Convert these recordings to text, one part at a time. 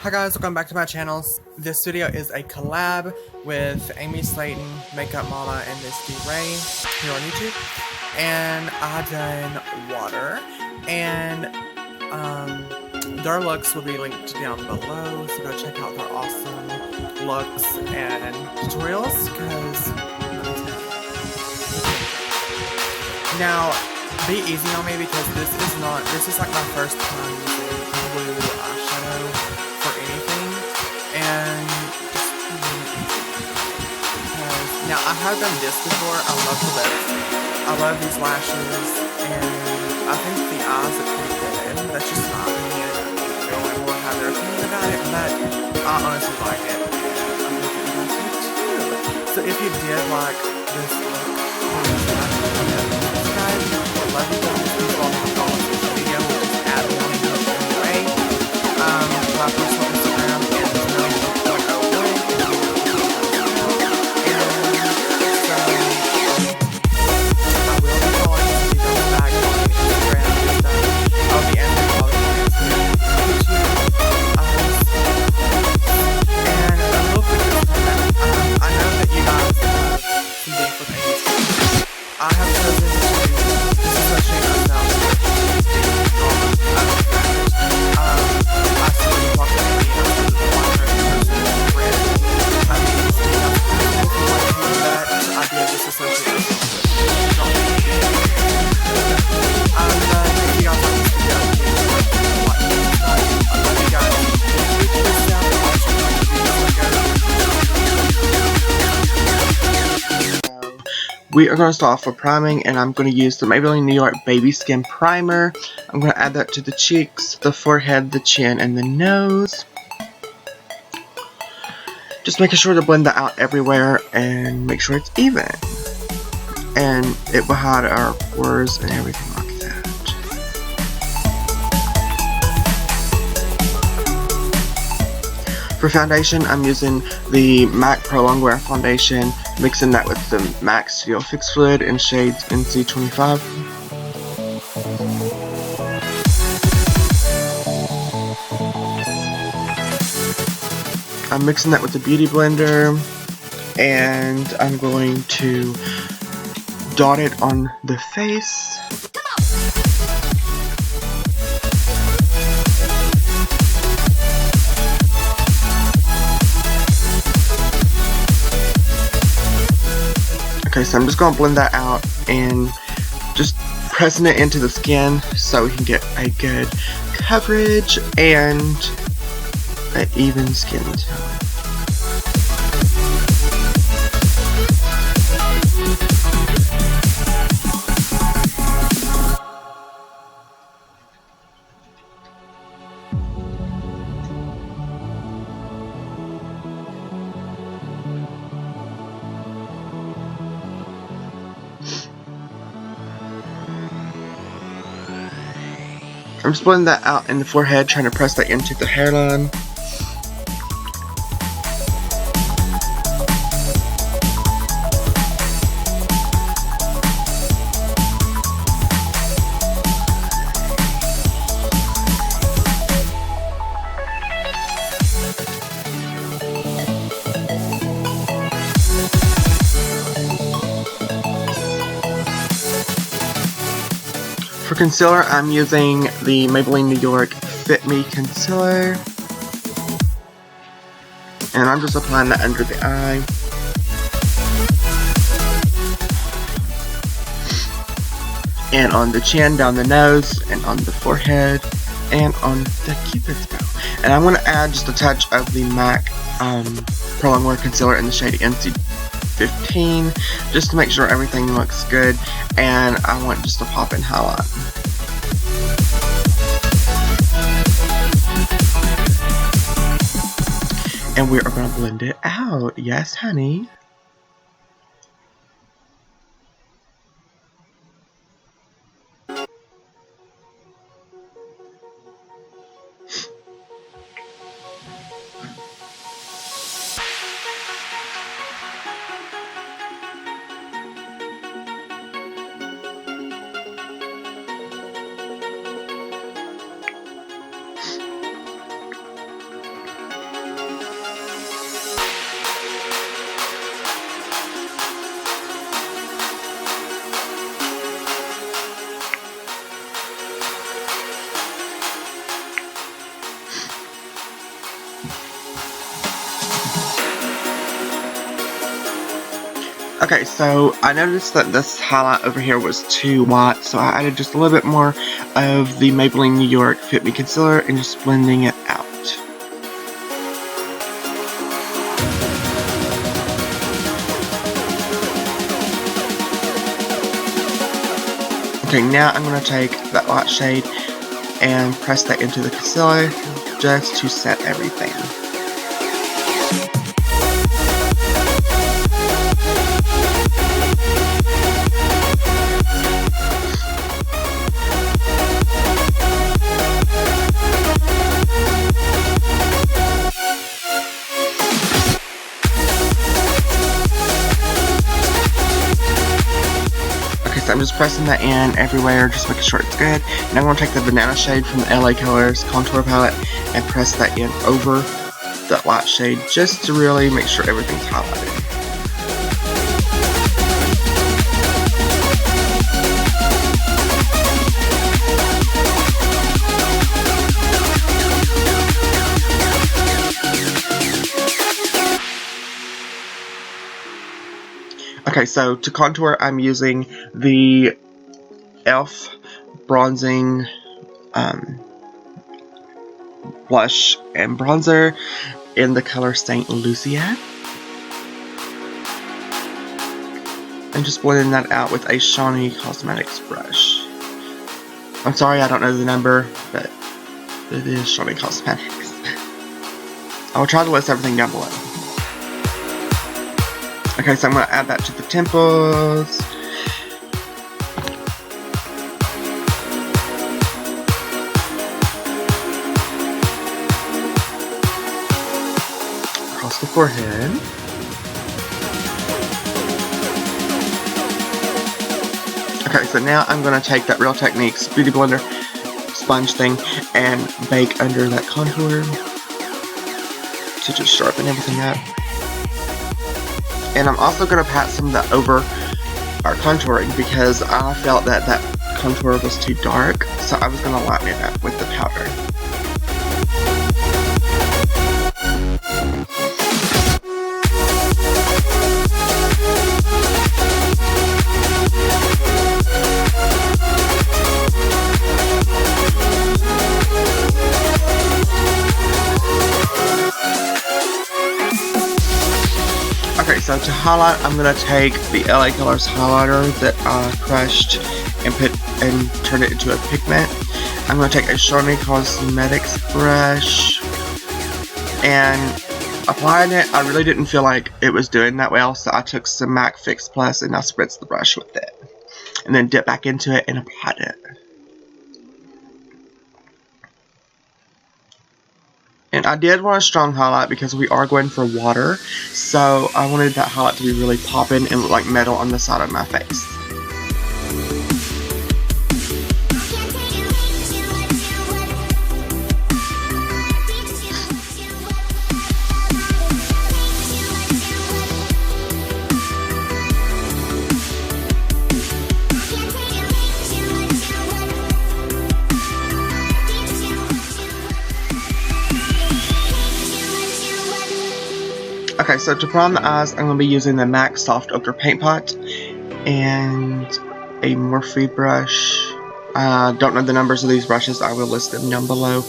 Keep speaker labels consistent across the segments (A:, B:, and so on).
A: Hi guys, welcome back to my channel. This video is a collab with Amy Slayton, Makeup Mama, and Misty Ray here on YouTube. And I done water, and their looks will be linked down below, so go check out their awesome looks and tutorials, because now be easy on me because this is like my first time using blue eyeshadow for anything, and now I have done this before. I love the lips, I love these lashes, and I think the eyes are pretty good. That's just my opinion. Everyone will have their opinion about it, but I honestly like it, and I hope you guys do too. So if you did like this look, please subscribe. I love you guys. Please follow me on this video, which is at Melanie. My personal Instagram is Melanie.01. I will be following you guys back on Instagram and stuff. I'll be answering all the comments and a little quick disclaimer. I know that you guys have some beef with Amy. I have chosen to this is a shame of now. We are going to start off with priming, and I'm going to use the Maybelline New York Baby Skin Primer. I'm going to add that to the cheeks, the forehead, the chin, and the nose. Just making sure to blend that out everywhere and make sure it's even. And it will hide our pores and everything like that. For foundation, I'm using the MAC Pro Longwear Foundation, mixing that with the MAC Studio Fix Fluid in shades NC25. I'm mixing that with the Beauty Blender, and I'm going to dot it on the face. Okay, so I'm just going to blend that out and just pressing it into the skin so we can get a good coverage and an even skin tone. I'm just blending that out in the forehead, trying to press that into the hairline. For concealer, I'm using the Maybelline New York Fit Me Concealer. And I'm just applying that under the eye. And on the chin, down the nose, and on the forehead, and on the cupid's bow. And I'm going to add just a touch of the MAC Pro Longwear Concealer in the shade NC15, just to make sure everything looks good, and I want just a pop-in highlight. And we are going to blend it out. Yes, honey. Okay, so I noticed that this highlight over here was too white, so I added just a little bit more of the Maybelline New York Fit Me Concealer and just blending it out. Okay, now I'm going to take that light shade and press that into the concealer just to set everything. I'm just pressing that in everywhere, just making sure it's good. And I'm going to take the banana shade from the LA Colors contour palette and press that in over that light shade just to really make sure everything's highlighted. Okay, so to contour, I'm using the e.l.f. bronzing blush and bronzer in the color St. Lucia. I'm just blending that out with a Shawnee Cosmetics brush. I'm sorry I don't know the number, but it is Shawnee Cosmetics. I'll try to list everything down below. Okay, so I'm going to add that to the temples. Across the forehead. Okay, so now I'm going to take that Real Techniques Beauty Blender sponge thing and bake under that contour to just sharpen everything up. And I'm also going to pat some of that over our contouring because I felt that that contour was too dark, so I was going to lighten it up with the powder. Okay, so to highlight, I'm going to take the LA Colors highlighter that I crushed and turned it into a pigment. I'm going to take a Shawnee Cosmetics brush and applying it. I really didn't feel like it was doing that well, so I took some MAC Fix Plus and I spritzed the brush with it. And then dipped back into it and applied it. And I did want a strong highlight because we are going for water, so I wanted that highlight to be really popping and look like metal on the side of my face. Okay, so to prime the eyes, I'm going to be using the MAC Soft Ochre Paint Pot and a Morphe brush. Don't know the numbers of these brushes. I will list them down below.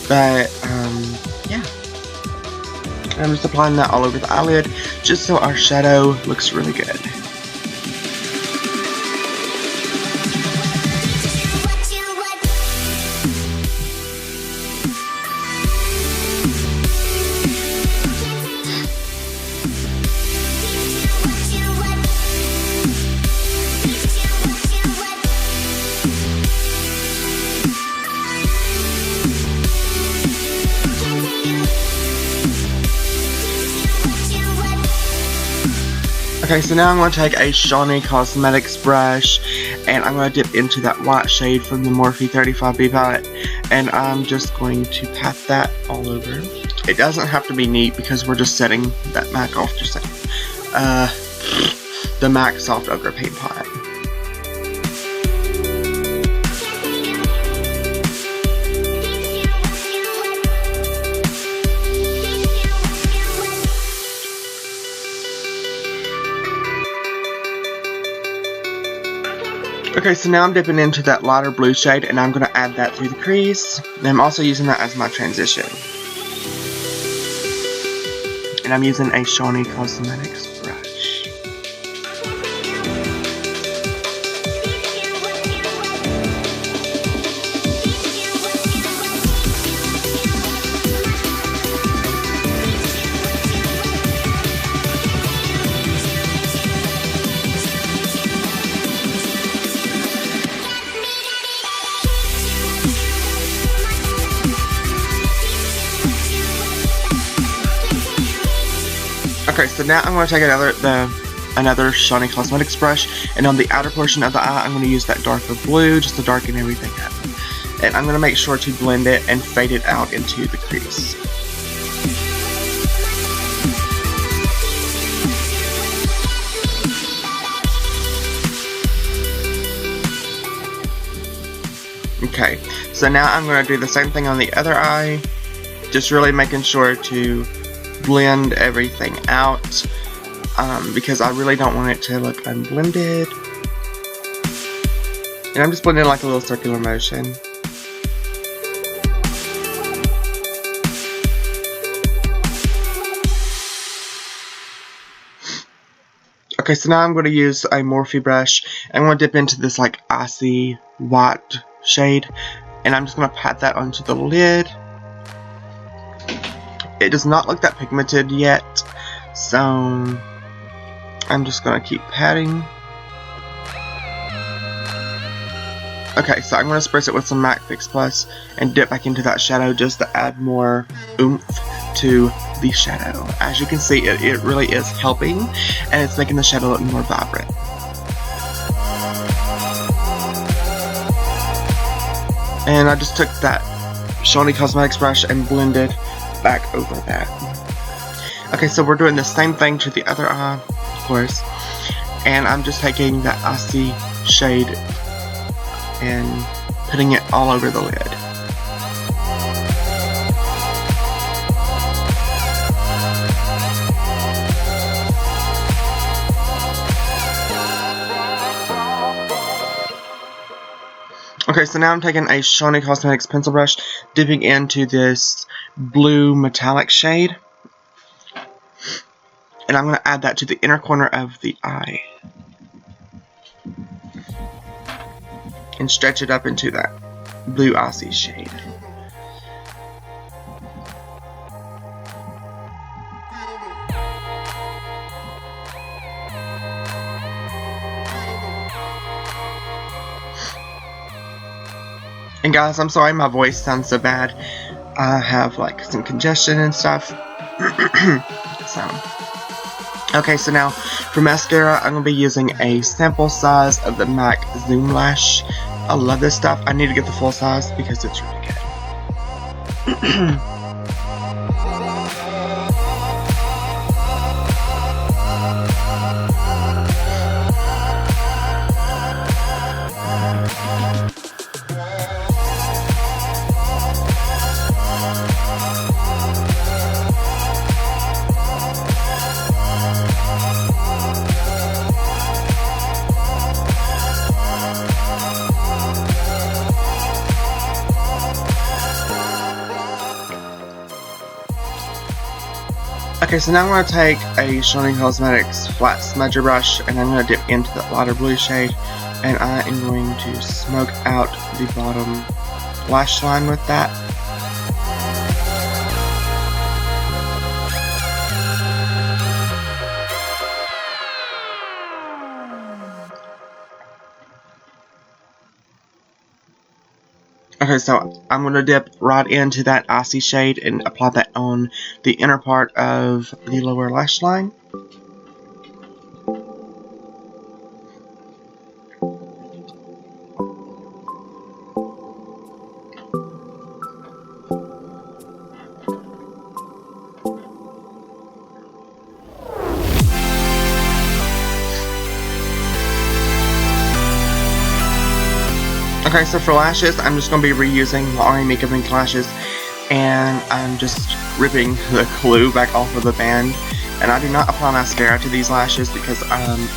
A: But, yeah. I'm just applying that all over the eyelid just so our shadow looks really good. Okay, so now I'm going to take a Shawnee Cosmetics brush and I'm going to dip into that white shade from the Morphe 35B palette and I'm just going to pat that all over. It doesn't have to be neat because we're just setting that MAC off to set the MAC Soft Ochre Paint Pot.
B: Okay, so now I'm dipping into that lighter blue shade, and I'm going to add that through the crease. And I'm also using that as my transition. And I'm using a Shawnee Cosmetics brush. Okay, so now I'm going to take another Shawnee Cosmetics brush, and on the outer portion of the eye, I'm going to use that darker blue just to darken everything up. And I'm going to make sure to blend it and fade it out into the crease. Okay, so now I'm going to do the same thing on the other eye, just really making sure to blend everything out because I really don't want it to look unblended. And I'm just blending like a little circular motion. Okay, so now I'm going to use a Morphe brush. I'm going to dip into this like icy white shade, and I'm just going to pat that onto the lid. It does not look that pigmented yet, so I'm just going to keep patting. Okay, so I'm going to spritz it with some MAC Fix Plus and dip back into that shadow just to add more oomph to the shadow. As you can see, it really is helping, and it's making the shadow look more vibrant. And I just took that Shawnee Cosmetics brush and blended back over that. Okay, so we're doing the same thing to the other eye, of course, and I'm just taking that icy shade and putting it all over the lid. Okay, so now I'm taking a Shawnee Cosmetics pencil brush, dipping into this blue metallic shade, and I'm going to add that to the inner corner of the eye and stretch it up into that blue icy shade. And guys, I'm sorry my voice sounds so bad. I have like some congestion and stuff. Okay, so now for mascara, I'm going to be using a sample size of the MAC Zoom Lash. I love this stuff. I need to get the full size because it's really good. Okay, so now I'm going to take a Shawnee Cosmetics flat smudger brush, and I'm going to dip into that lighter blue shade, and I am going to smoke out the bottom lash line with that. Okay, so I'm going to dip right into that icy shade and apply that on the inner part of the lower lash line. Okay, so for lashes, I'm just going to be reusing the Ari Makeup Ink lashes, and I'm just ripping the glue back off of the band, And I do not apply mascara to these lashes because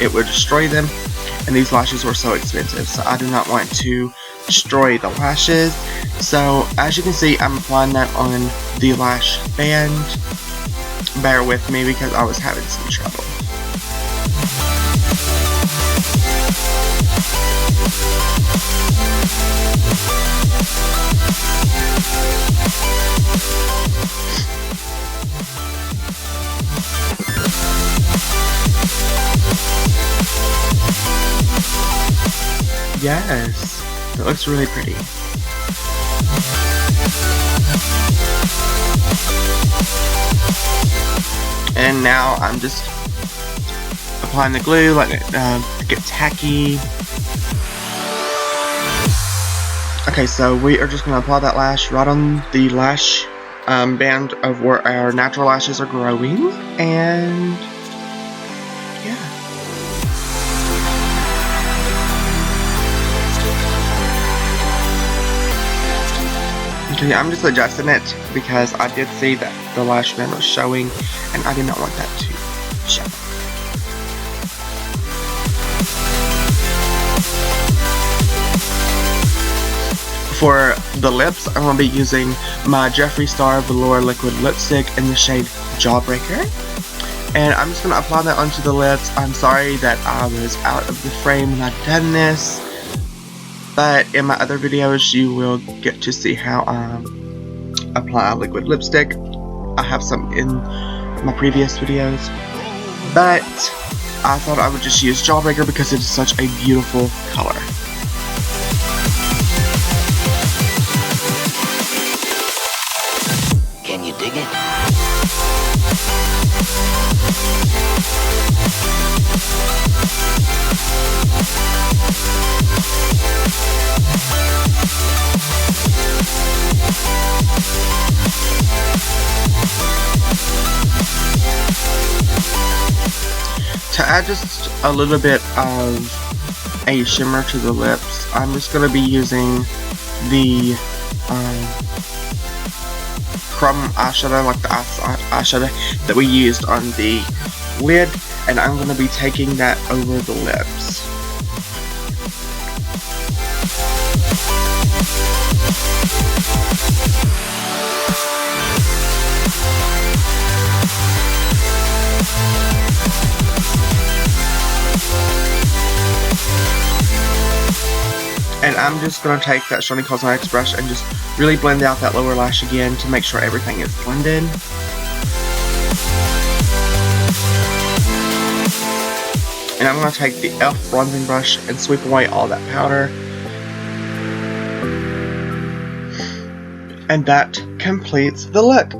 B: it would destroy them, and these lashes were so expensive, so I do not want to destroy the lashes. So as you can see, I'm applying that on the lash band. Bear with me because I was having some trouble. Yes, it looks really pretty. And now I'm just applying the glue, letting it get tacky. Okay, so we are just going to apply that lash right on the lash band of where our natural lashes are growing, and yeah. Okay, I'm just adjusting it because I did see that the lash band was showing, and I did not want that to show. For the lips, I'm going to be using my Jeffree Star Velour Liquid Lipstick in the shade Jawbreaker. And I'm just going to apply that onto the lips. I'm sorry that I was out of the frame when I've done this, but in my other videos you will get to see how I apply liquid lipstick. I have some in my previous videos, but I thought I would just use Jawbreaker because it is such a beautiful color.
C: Can you dig it?
B: To add just a little bit of a shimmer to the lips, I'm just going to be using the crumb eyeshadow, like the eyeshadow that we used on the lid, and I'm going to be taking that over the lips. And I'm just going to take that Shiny Cosmetics brush and just really blend out that lower lash again to make sure everything is blended. And I'm going to take the e.l.f. bronzing brush and sweep away all that powder. And that completes the look.